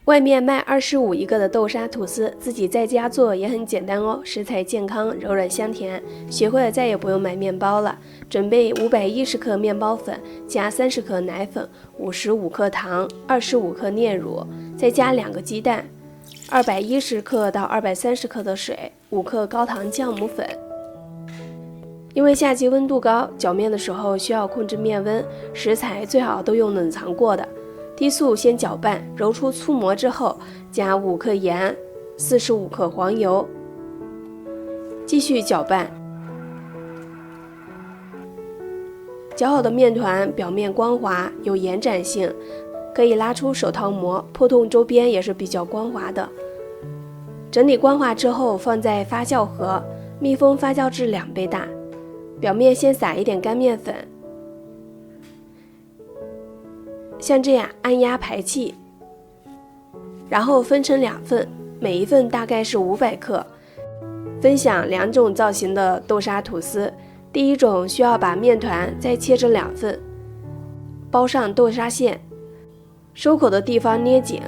外面卖25一个的豆沙吐司，自己在家做也很简单哦，食材健康，柔软香甜。学会了再也不用买面包了。准备510克面包粉，加30克奶粉，55克糖，25克炼乳，再加2个鸡蛋，210克到230克的水，5克高糖酵母粉。因为夏季温度高，搅面的时候需要控制面温，食材最好都用冷藏过的。低速先搅拌，揉出粗膜之后，加5克盐，45克黄油，继续搅拌。搅好的面团表面光滑，有延展性，可以拉出手套膜，破洞周边也是比较光滑的。整理光滑之后，放在发酵盒，密封发酵至2倍大。表面先撒一点干面粉。像这样按压排气，然后分成2份，每一份大概是500克。分享2种造型的豆沙吐司。第一种需要把面团再切成2份，包上豆沙馅，收口的地方捏紧，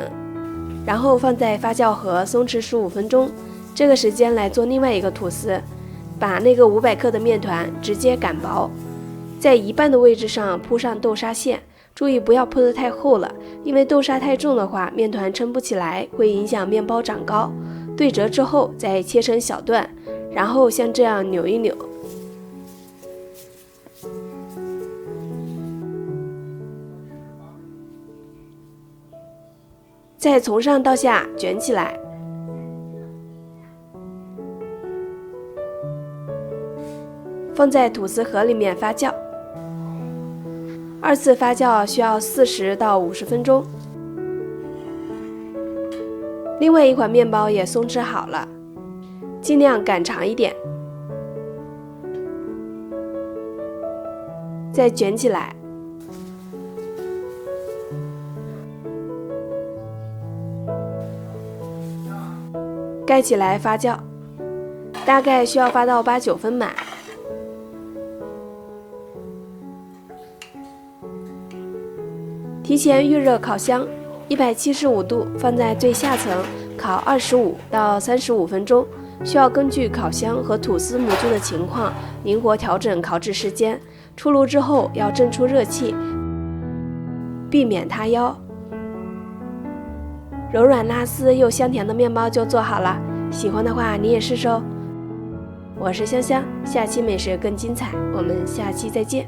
然后放在发酵盒松弛15分钟。这个时间来做另外一个吐司，把那个500克的面团直接擀薄，在一半的位置上铺上豆沙馅。注意不要铺得太厚了，因为豆沙太重的话，面团撑不起来，会影响面包长高。对折之后再切成小段，然后像这样扭一扭。再从上到下卷起来，放在吐司盒里面发酵。2次发酵需要40到50分钟。另外一款面包也松弛好了，尽量擀长一点，再卷起来，盖起来发酵，大概需要发到8、9分满。提前预热烤箱，175度放在最下层烤25到35分钟，需要根据烤箱和吐司模具的情况灵活调整烤制时间。出炉之后要蒸出热气，避免塌腰。柔软拉丝又香甜的面包就做好了，喜欢的话你也试试哦。我是香香，下期美食更精彩，我们下期再见。